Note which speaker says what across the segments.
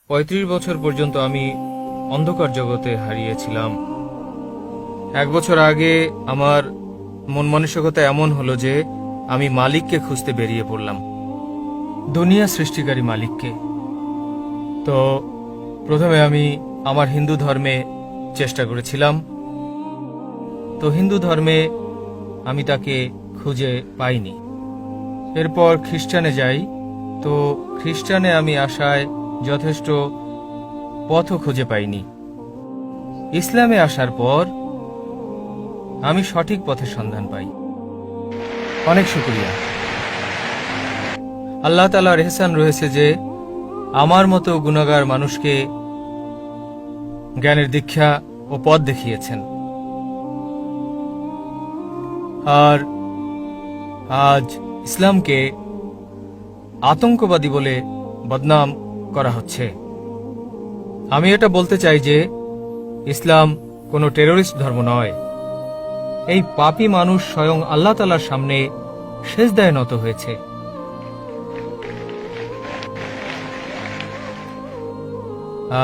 Speaker 1: ৩৫ বছর পর্যন্ত আমি অন্ধকার জগতে হারিয়েছিলাম। ১ বছর আগে আমার মন মানসিকতা এমন হলো যে আমি মালিককে খুঁজতে বেরিয়ে পড়লাম, দুনিয়া সৃষ্টিকারী মালিককে। তো প্রথমে আমি আমার হিন্দু ধর্মে চেষ্টা করেছিলাম। তো হিন্দু ধর্মে আমি তাকে খুঁজে পাইনি। এরপর খ্রিস্টানে যাই। তো খ্রিস্টানে আমি আসায় যথেষ্ট পথও খুঁজে পাইনি। ইসলামে আসার পর আমি সঠিক পথের সন্ধান পাই। অনেক শুকরিয়া। আল্লাহ তাআলার ইহসান রয়েছে যে আমার মতো গুনাহগার মানুষকে জ্ঞানের দীক্ষা ও পথ দেখিয়েছেন। আর আজ ইসলামকে আতঙ্কবাদী বলে বদনাম করা হচ্ছে। আমি এটা বলতে চাই যে ইসলাম কোনো টেররিস্ট ধর্ম নয়। এই পাপী মানুষ স্বয়ং আল্লাহ তাআলার সামনে সেজদায় নত হয়েছে।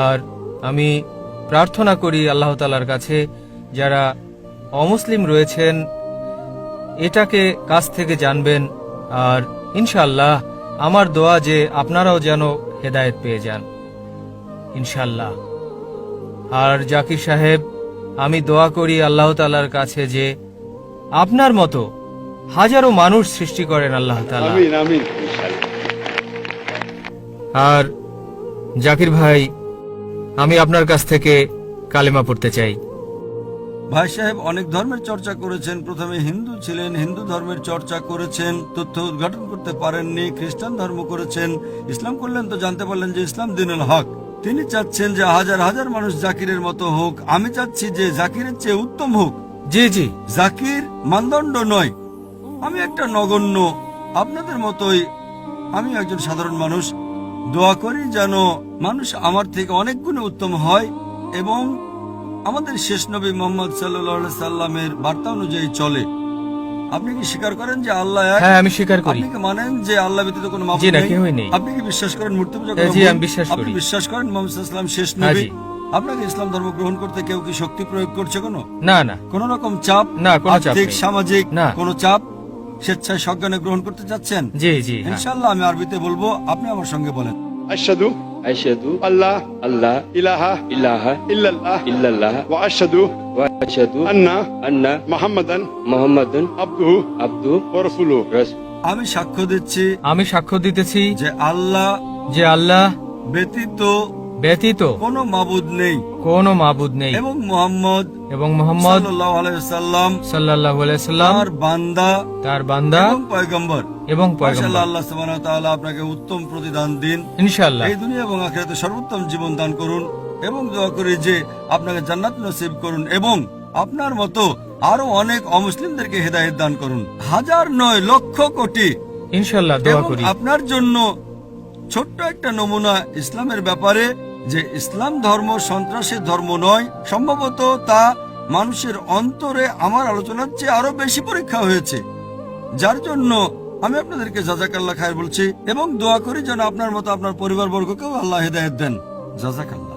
Speaker 1: আর আমি প্রার্থনা করি আল্লাহ তাআলার কাছে যারা অমুসলিম রয়েছেন এটাকে কাছ থেকে জানবেন। আর ইনশাআল্লাহ আমার দোয়া যে আপনারাও যেন হেদায়েত পেয়ে যান ইনশাআল্লাহ। আর জাকির সাহেব, আমি দোয়া করি আল্লাহ তাআলার কাছে যে আপনার মতো হাজারো মানুষ সৃষ্টি করেন আল্লাহ তাআলা।
Speaker 2: আমিন আমিন ইনশাআল্লাহ।
Speaker 1: আর জাকির ভাই, আমি আপনার কাছ থেকে কালেমা পড়তে চাই।
Speaker 3: ভাই সাহেব অনেক ধর্মের চর্চা করেছেন। প্রথমে হিন্দু ছিলেন, হিন্দু ধর্মের চর্চা করেছেন, তথ্য উদ্ঘাটন করতে পারেননি, খ্রিস্টান ধর্ম করেছেন, ইসলাম করলেন তো জানতে পারলেন যে ইসলাম দিনুল হক। তিনি চাচ্ছেন যে হাজার হাজার মানুষ জাকিরের মতো হোক। আমি চাচ্ছি যে জাকিরের চেয়ে উত্তম হোক।
Speaker 1: জি জি,
Speaker 3: জাকির মানদণ্ড নয়, আমি একটা নগণ্য, আপনাদের মতোই আমি একজন সাধারণ মানুষ। দোয়া করি যেন মানুষ আমার থেকে অনেক গুণে উত্তম হয় এবং আমাদের শেষ নবী মুহাম্মদ সাল্লাল্লাহু আলাইহি সাল্লামের বার্তা অনুযায়ী চলে। আপনি কি স্বীকার করেন যে আল্লাহ এক?
Speaker 1: হ্যাঁ আমি স্বীকার করি।
Speaker 3: আপনি কি মানেন যে আল্লাহ ব্যতীত কোনো মাবুদ
Speaker 1: জি না,
Speaker 3: নেই?
Speaker 1: কেউই নেই।
Speaker 3: আপনি কি বিশ্বাস করেন মূর্তি পূজা
Speaker 1: হ্যাঁ,
Speaker 3: করা
Speaker 1: জি,
Speaker 3: ভুল?
Speaker 1: আমি বিশ্বাস
Speaker 3: আপনি
Speaker 1: করি।
Speaker 3: বিশ্বাস করেন মুহাম্মদ সাল্লাল্লাহু আলাইহি সাল্লাম শেষ
Speaker 1: হ্যাঁ,
Speaker 3: নবী?
Speaker 1: জি।
Speaker 3: আপনাকে ইসলাম ধর্ম গ্রহণ করতে কেউ কি শক্তি প্রয়োগ করছে কোনো?
Speaker 1: না না
Speaker 3: কোন রকম চাপ?
Speaker 1: না, কোনো চাপ
Speaker 3: আর্থিক
Speaker 1: নেই।
Speaker 3: সামাজিক
Speaker 1: না।
Speaker 3: কোনো চাপ? স্বেচ্ছায় সজ্ঞানে গ্রহণ করতে চাচ্ছেন?
Speaker 1: জি জি, হ্যাঁ।
Speaker 3: ইনশাআল্লাহ আমি আরবিতে বলবো, আপনি আমার সঙ্গে বলেন।
Speaker 2: আশহাদু
Speaker 4: আশহাদু
Speaker 2: আল্লাহ
Speaker 4: আল্লাহ
Speaker 2: ইলাহা
Speaker 4: ইলাহা
Speaker 2: ইল্লাল্লাহ
Speaker 4: ইল্লাল্লাহ
Speaker 2: ওয়া আশহাদু
Speaker 4: ওয়া আশহাদু
Speaker 2: আন্না
Speaker 4: আন্না
Speaker 2: মুহাম্মাদান
Speaker 4: মুহাম্মাদুন
Speaker 2: আবদুহু
Speaker 4: আবদুহু
Speaker 2: ওয়া রাসূলুহু।
Speaker 4: রাসূল।
Speaker 3: আমি সাক্ষ্য দিচ্ছি
Speaker 1: আমি সাক্ষ্য দিতেছি
Speaker 3: যে আল্লাহ
Speaker 1: যে আল্লাহ
Speaker 3: ব্যতীত
Speaker 1: ব্যতীত
Speaker 3: কোনো মাবুদ নেই
Speaker 1: কোনো মাবুদ নেই
Speaker 3: এবং মুহাম্মদ
Speaker 1: এবং মুহাম্মদ
Speaker 3: সাল্লাল্লাহু আলাইহি সাল্লাম
Speaker 1: সাল্লাল্লাহু আলাইহি সাল্লাম
Speaker 3: তার বান্দা
Speaker 1: তার বান্দা
Speaker 3: এবং পয়গম্বর।
Speaker 1: এবং
Speaker 3: মাশাআল্লাহ,
Speaker 1: পয়গম্বর।
Speaker 3: আল্লাহ সুবহানাহু ওয়া তাআলা আপনাকে উত্তম প্রতিদান দিন।
Speaker 1: ইনশাআল্লাহ।
Speaker 3: এই দুনিয়া এবং আখিরাতে সর্বোত্তম জীবন দান করুন এবং দোয়া করি যে আপনাকে জান্নাত নসিব করুন এবং আপনার মতো আরো অনেক অমুসলিমদেরকে হেদায়েত দান করুন। হাজার নয়, লক্ষ কোটি।
Speaker 1: ইনশাআল্লাহ দোয়া
Speaker 3: এবং
Speaker 1: করি।
Speaker 3: আপনার জন্য ছোট্ট একটা নমুনা ইসলামের ব্যাপারে, যে ইসলাম ধর্ম সন্ত্রাসের ধর্ম নয়। সম্ভবত তা মানুষের অন্তরে আমার আলোচনার চেয়ে আরো বেশি পরীক্ষা হয়েছে, যার জন্য আমি আপনাদেরকে জাযাকাল্লাহ খায়ের বলছি এবং দোয়া করি যেন আপনার মতো আপনার পরিবারবর্গকেও আল্লাহ হেদায়েত দেন। জাযাকাল্লাহ।